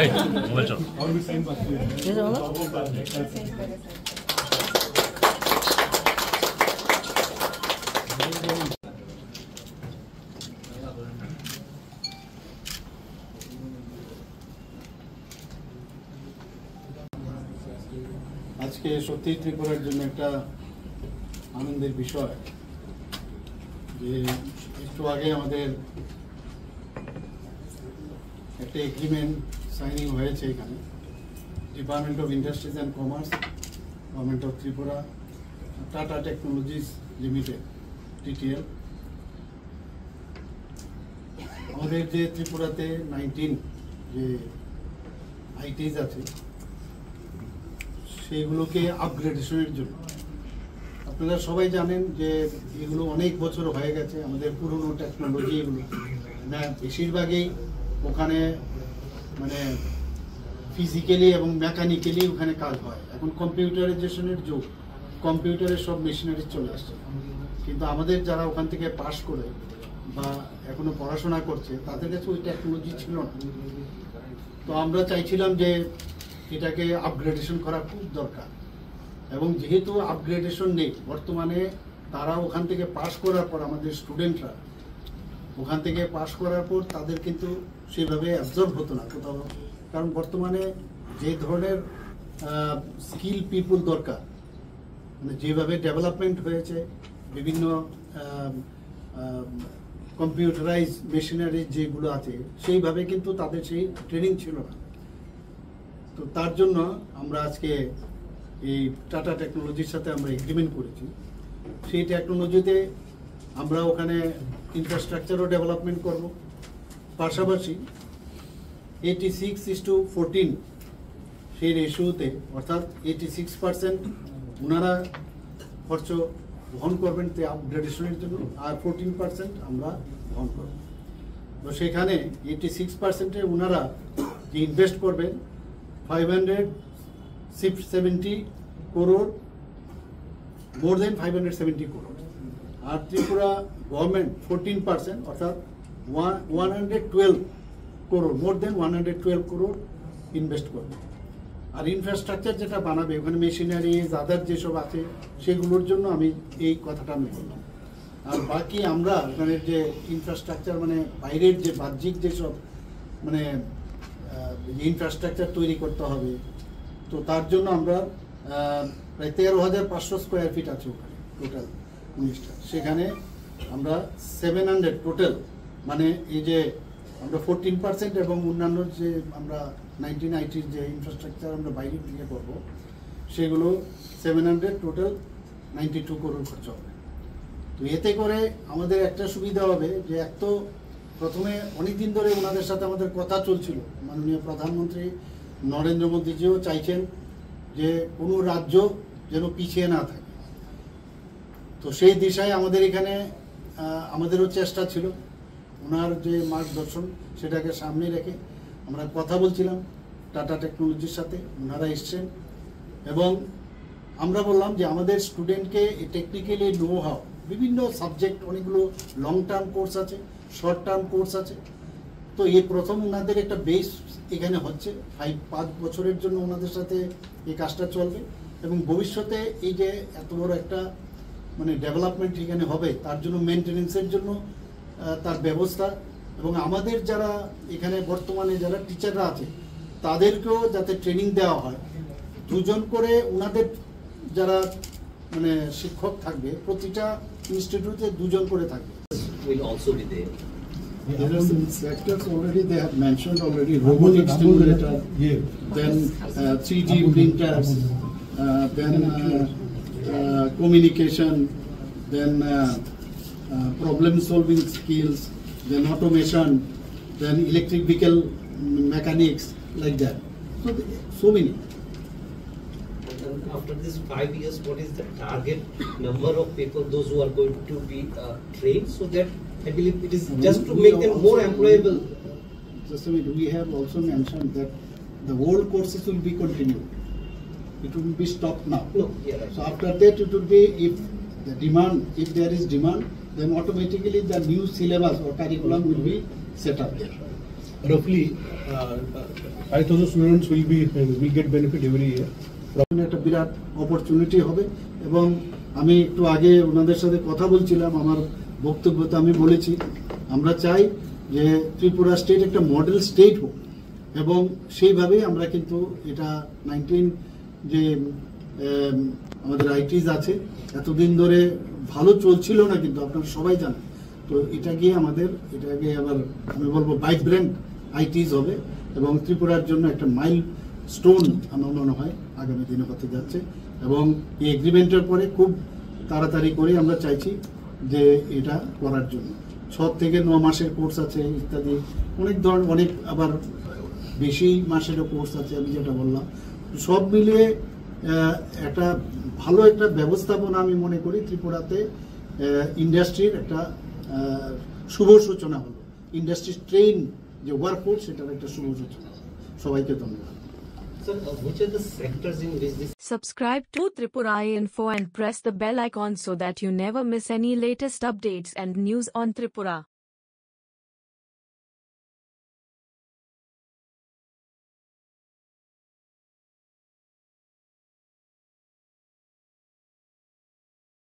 Mobile চল আজকে সত্যি ত্রিপুরার জন্য একটা আনন্দের বিষয় যে একটু আগে আমাদের একটা এগ্রিমেন্ট সাইনিং হয়েছে এখানে department of industries and commerce, government of Tripura, tata technologies limited TTL. আমাদের যে ত্রিপুরাতে 19 যে আইটিস আছে সেগুলোকে আপগ্রেডেশনের জন্য, আপনারা সবাই জানেন যে এগুলো অনেক বছর হয়ে গেছে, আমাদের পুরনো টেকনোলজি এগুলো না বেশিরভাগই ওখানে মানে ফিজিক্যালি এবং মেকানিক্যালি ওখানে কাজ হয়। এখন কম্পিউটারাইজেশনের যুগ, কম্পিউটারের সব মেশিনারি চলে আসছে, কিন্তু আমাদের যারা ওখান থেকে পাস করে বা এখনো পড়াশোনা করছে তাদের কাছে ওই টেকনোলজি ছিল না। তো আমরা চাইছিলাম যে এটাকে আপগ্রেডেশন করা খুব দরকার, এবং যেহেতু আপগ্রেডেশন নেই বর্তমানে, তারা ওখান থেকে পাস করার পর আমাদের স্টুডেন্টরা ওখান থেকে পাস করার পর তাদের কিন্তু সেভাবে অ্যাবজর্ব হতো না কোথাও, কারণ বর্তমানে যে ধরনের স্কিল পিপুল দরকার, মানে যেভাবে ডেভেলপমেন্ট হয়েছে বিভিন্ন কম্পিউটারাইজ মেশিনারি যেগুলো আছে সেইভাবে কিন্তু তাদের সেই ট্রেনিং ছিল না। তো তার জন্য আমরা আজকে এই টাটা টেকনোলজির সাথে আমরা এগ্রিমেন্ট করেছি। সেই টেকনোলজিতে আমরা ওখানে ইনফ্রাস্ট্রাকচারও ডেভেলপমেন্ট করব, পাশাপাশি 86:14 সেই রেশিওতে, অর্থাৎ 86% ওনারা খরচ বহন করবেন আপগ্রেডেশনের জন্য, আর 14% আমরা বহন করব। তো সেখানে 86%-এ ওনারা যে ইনভেস্ট করবেন 570 crore, more than 570 crore, আর ত্রিপুরা গভর্নমেন্ট 14% অর্থাৎ 112 crore, more than 112 crore invest করবে। আর ইনফ্রাস্ট্রাকচার যেটা বানাবে ওখানে মেশিনারি আদার যেসব আছে সেগুলোর জন্য আমি এই কথাটা আমি বললাম। আর বাকি আমরা ওখানে যে ইনফ্রাস্ট্রাকচার মানে বাইরের যে বাহ্যিক যেসব মানে ইনফ্রাস্ট্রাকচার তৈরি করতে হবে, তো তার জন্য আমরা প্রায় 13,500 স্কোয়ার ফিট আছে ওখানে টোটাল 19টা, সেখানে আমরা 700 টোটাল, মানে এই যে আমরা 14% এবং অন্যান্য যে আমরা 1980 যে ইনফ্রাস্ট্রাকচার আমরা বাইরে থেকে করব সেগুলো 700 টোটাল 92 crore খরচ হবে। তো এতে করে আমাদের একটা সুবিধা হবে যে এক তো প্রথমে অনেকদিন ধরে ওনাদের সাথে আমাদের কথা চলছিল, মাননীয় প্রধানমন্ত্রী নরেন্দ্র মোদীজিও চাইছেন যে কোনো রাজ্য যেন পিছিয়ে না থাকে। তো সেই দিশায় আমাদের এখানে আমাদেরও চেষ্টা ছিল, ওনার যে মার্গদর্শন সেটাকে সামনে রেখে আমরা কথা বলছিলাম টাটা টেকনোলজির সাথে, ওনারা এসছেন এবং আমরা বললাম যে আমাদের স্টুডেন্টকে টেকনিক্যালি নো হাউ, বিভিন্ন সাবজেক্ট অনেকগুলো লং টার্ম কোর্স আছে, শর্ট টার্ম কোর্স আছে। তো এই প্রথম ওনাদের একটা বেস এখানে হচ্ছে 5 বছরের জন্য ওনাদের সাথে এই কাজটা চলবে, এবং ভবিষ্যতে এই যে এত বড় একটা মানে ডেভেলপমেন্ট এখানে হবে তার জন্য মেনটেনেন্সের জন্য তার ব্যবস্থা, এবং আমাদের যারা এখানে বর্তমানে যারা টিচাররা আছে তাদেরকেও যাতে ট্রেনিং দেওয়া হয়, 2 জন করে ওনাদের যারা মানে শিক্ষক থাকবে, প্রতিটা ইনস্টিটিউটে 2 জন করে থাকবে। Will also be there. There are some sectors already they have mentioned already, robotic stimulator, then 3D printers, then communication, then problem solving skills, then automation, then electric vehicle mechanics, like that. So many. After this 5 years, what is the target number of people, those who are going to be trained, so that I believe it is just to make them more employable? Just a minute, we have also mentioned that the old courses will be continued. It will be stopped now. No, yeah, right. So after that it will be, if the demand, if there is demand, then automatically the new syllabus or curriculum will be set up there. roughly 5,000 students will get benefit every year. একটা বিরাট opportunity হবে এবং আমি একটু আগে ওনাদের সাথে কথা বলছিলাম, আমার বক্তব্যতে আমি বলেছি আমরা চাই যে ত্রিপুরা স্টেট একটা মডেল স্টেট হোক এবং সেইভাবেই আমরা কিন্তু এটা 19 যে আমাদের আইটিস আছে এতদিন ধরে ভালো চলছিল না, কিন্তু আপনারা সবাই জানেন, তো এটাকে আবার আমি বলবো ভাইব্রেন্ট আইটিস হবে এবং ত্রিপুরার জন্য একটা মাইল স্টোন আমার মনে হয় আগামী দিনে হতে যাচ্ছে। এবং এই এগ্রিমেন্টের পরে খুব তাড়াতাড়ি করে আমরা চাইছি যে এটা করার জন্য 6 থেকে 9 মাসের কোর্স আছে ইত্যাদি, অনেক আবার বেশি মাসেরও কোর্স আছে, আমি যেটা বললাম সব মিলিয়ে একটা ভালো একটা ব্যবস্থাপনা আমি মনে করি ত্রিপুরাতে ইন্ডাস্ট্রির একটা শুভ সূচনা হলো, ইন্ডাস্ট্রি ট্রেন যে ওয়ার্কফোর্স সেটার একটা শুভ সূচনা। সবাইকে ধন্যবাদ। Sir, which are the sectors in which this Subscribe to Tripura Info and press the bell icon so that you never miss any latest updates and news on Tripura.